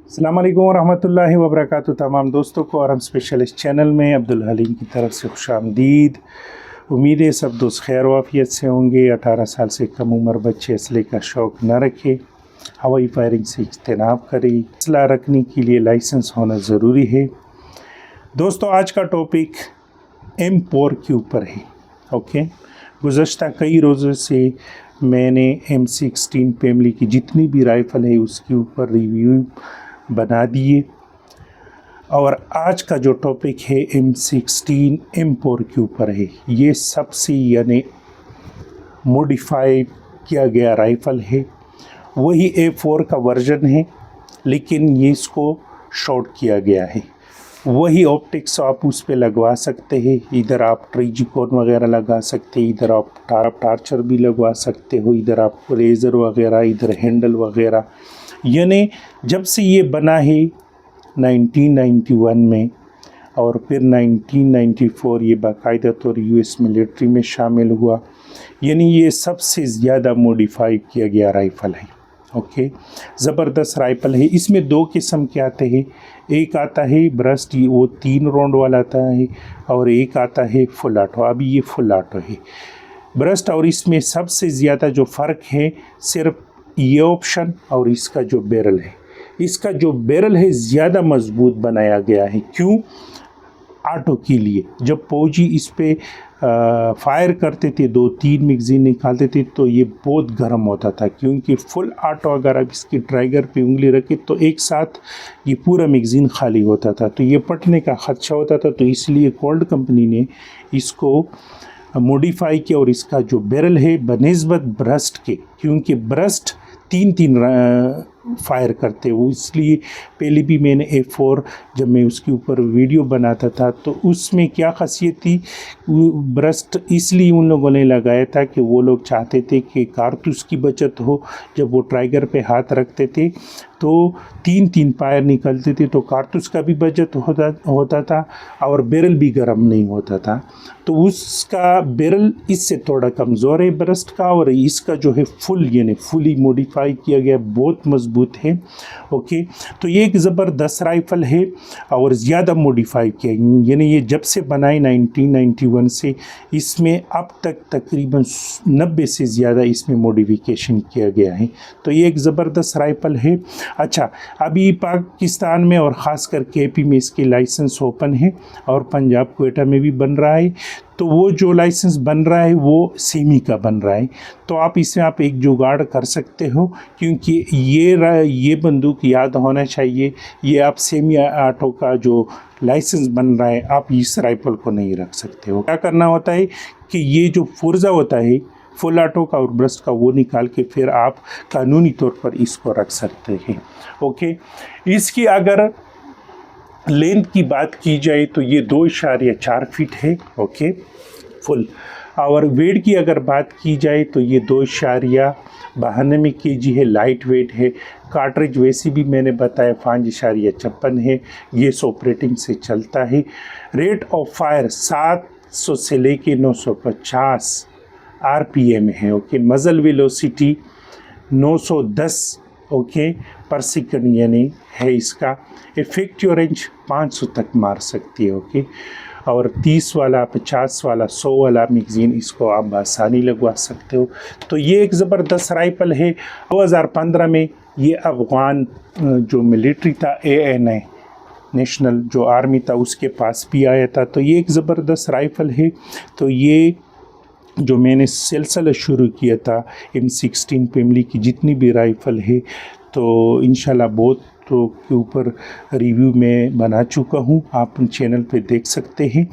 अस्सलाम वालेकुम वरहमतुल्लाहि वबरकातुहू तमाम दोस्तों को और हम स्पेशल इस चैनल में अब्दुल हलीम की तरफ से खुशामदीद। उम्मीद है सब दोस्त खैर वाफियत से होंगे। 18 साल से कम उम्र बच्चे असले का शौक़ न रखें, हवाई फायरिंग से इज्तनाब करें। असला रखने के लिए लाइसेंस होना ज़रूरी है। दोस्तों आज का टॉपिक M4 के ऊपर है। ओके, गुज़श्ता कई रोज़ों से मैंने M16 फैमिली की जितनी भी राइफ़ल है उसके ऊपर रिव्यू बना दिए और आज का जो टॉपिक है M16 M4 के ऊपर है। ये सबसे यानी मॉडिफाइड किया गया राइफ़ल है, वही A4 का वर्जन है लेकिन ये इसको शॉर्ट किया गया है। वही ऑप्टिक्स आप उस पे लगवा सकते हैं, इधर आप ट्रिजिकॉन वगैरह लगा सकते हैं, इधर आप टार्चर भी लगवा सकते हो, इधर आप रेज़र वगैरह, इधर हैंडल वगैरह। यानी जब से ये बना है 1991 में और फिर 1994 ये बाकायदा तौर US मिलिट्री में शामिल हुआ, यानी ये सबसे ज़्यादा मॉडिफाई किया गया राइफ़ल है। ओके, ज़बरदस्त राइफ़ल है। इसमें दो किस्म के आते हैं, एक आता है ब्रस्ट, वो 3 राउंड वाला आता है, और एक आता है फुल ऑटो। अभी ये फुल ऑटो है ब्रस्ट, और इसमें सबसे ज़्यादा जो फ़र्क है सिर्फ ये ऑप्शन और इसका जो बैरल है। इसका जो बैरल है ज़्यादा मजबूत बनाया गया है। क्यों? ऑटो के लिए जब फौजी इस पे फायर करते थे, 2-3 मैगज़ीन निकालते थे तो ये बहुत गर्म होता था, क्योंकि फुल ऑटो अगर आप इसकी ट्राइगर पे उंगली रखे तो एक साथ ये पूरा मैगज़ीन खाली होता था, तो ये फटने का खदशा होता था। तो इसलिए कोल्ट कंपनी ने इसको मॉडिफाई किया और इसका जो बैरल है बनिस्बत ब्रस्ट के, क्योंकि ब्रस्ट 3-3 फायर करते वो, इसलिए पहले भी मैंने A4 जब मैं उसके ऊपर वीडियो बनाता था तो उसमें क्या खासियत थी, ब्रस्ट इसलिए उन लोगों ने लगाया था कि वो लोग चाहते थे कि कारतूस की बचत हो। जब वो ट्राइगर पे हाथ रखते थे तो 3-3 फायर निकलते थे, तो कारतूस का भी बचत होता था और बैरल भी गर्म नहीं होता था। तो उसका बैरल इससे थोड़ा कमज़ोर है ब्रस्ट का, और इसका जो है फुल यानी फुली मॉडिफाई किया गया, बहुत मजबूत है। ओके, तो ये एक ज़बरदस्त राइफ़ल है और ज़्यादा मॉडिफाई किया, यानी ये जब से बनाई 1991 से इसमें अब तक तकरीबन 90 से ज़्यादा इसमें मॉडिफिकेशन किया गया है। तो ये एक ज़बरदस्त राइफ़ल है। अच्छा, अभी पाकिस्तान में और ख़ास कर KP में इसके लाइसेंस ओपन है और पंजाब क्वेटा में भी बन रहा है। तो वो जो लाइसेंस बन रहा है वो सेमी का बन रहा है, तो आप इसमें आप एक जुगाड़ कर सकते हो, क्योंकि ये बंदूक याद होना चाहिए, ये आप सेमी ऑटो का जो लाइसेंस बन रहा है आप इस राइफ़ल को नहीं रख सकते हो। क्या करना होता है कि ये जो पुर्जा होता है फुल ऑटो का और ब्रस्ट का, वो निकाल के फिर आप कानूनी तौर पर इसको रख सकते हैं। ओके, इसकी अगर लेंथ की बात की जाए तो ये 2.4 फीट है। Okay, full. और वेट की अगर बात की जाए तो ये 2.92 kg है, लाइट वेट है। कार्ट्रिज वैसे भी मैंने बताया 5.56 है, गैस ऑपरेटिंग से चलता है। रेट ऑफ फायर 700 से लेके 950 RPM है। ओके, मज़ल वेलोसिटी 910 ओके पर सेकंड यानी है इसका। इफेक्टिव रेंज 500 तक मार सकती है। ओके, और 30 वाला, 50 वाला, 100 वाला मैगज़ीन इसको आप आसानी लगवा सकते हो। तो ये एक ज़बरदस्त राइफ़ल है। 2015 में ये अफ़गान जो मिलिट्री था ANI नेशनल जो आर्मी था उसके पास भी आया था। तो ये एक ज़बरदस्त राइफ़ल है। तो ये जो मैंने सिलसिला शुरू किया था M16 फैमिली की जितनी भी राइफ़ल है, तो इंशाल्लाह बहुत तो के ऊपर रिव्यू में बना चुका हूँ, आप चैनल पे देख सकते हैं।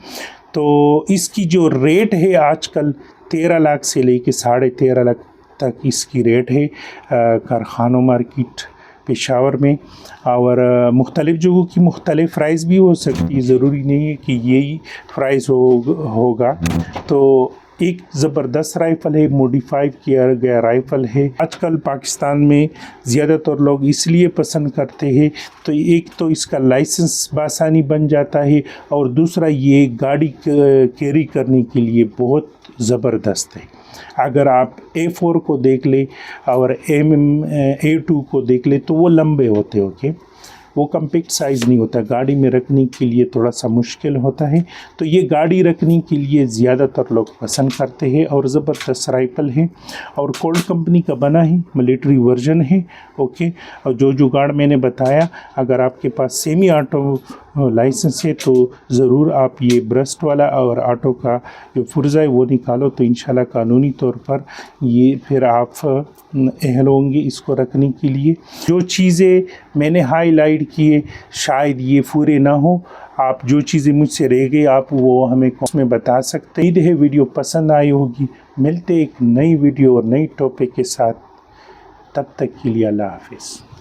तो इसकी जो रेट है आजकल 13 लाख से लेके 13.5 लाख तक इसकी रेट है कारखानों मार्केट पेशावर में। और मुख्तलिफ़ जगहों की मुख्तलिफ़ प्राइस भी हो सकती है, ज़रूरी नहीं है कि यही प्राइस होगा। तो एक ज़बरदस्त राइफ़ल है, मॉडिफाई किया गया राइफ़ल है। आजकल पाकिस्तान में ज़्यादातर लोग इसलिए पसंद करते हैं, तो एक तो इसका लाइसेंस बासानी बन जाता है, और दूसरा ये गाड़ी कैरी करने के लिए बहुत ज़बरदस्त है। अगर आप A4 को देख ले और A2 को देख ले तो वो लंबे होते। ओके, वो कम्पैक्ट साइज़ नहीं होता, गाड़ी में रखने के लिए थोड़ा सा मुश्किल होता है। तो ये गाड़ी रखने के लिए ज़्यादातर लोग पसंद करते हैं और ज़बरदस्त राइफ़ल है और कोल्ट कंपनी का बना है, मिलिट्री वर्जन है। ओके, और जो जुगाड़ मैंने बताया, अगर आपके पास सेमी ऑटो लाइसेंस है तो ज़रूर आप ये ब्रस्ट वाला और ऑटो का जो पुर्जा है वो निकालो, तो इंशाल्लाह कानूनी तौर पर ये फिर आप अहल होंगे इसको रखने के लिए। जो चीज़ें मैंने हाईलाइट किए शायद ये पूरे ना हो, आप जो चीज़ें मुझसे रह गई आप वो हमें कमेंट में बता सकते हैं। उम्मीद है वीडियो पसंद आई होगी। मिलते एक नई वीडियो और नई टॉपिक के साथ, तब तक के लिए अल्लाह हाफिज़।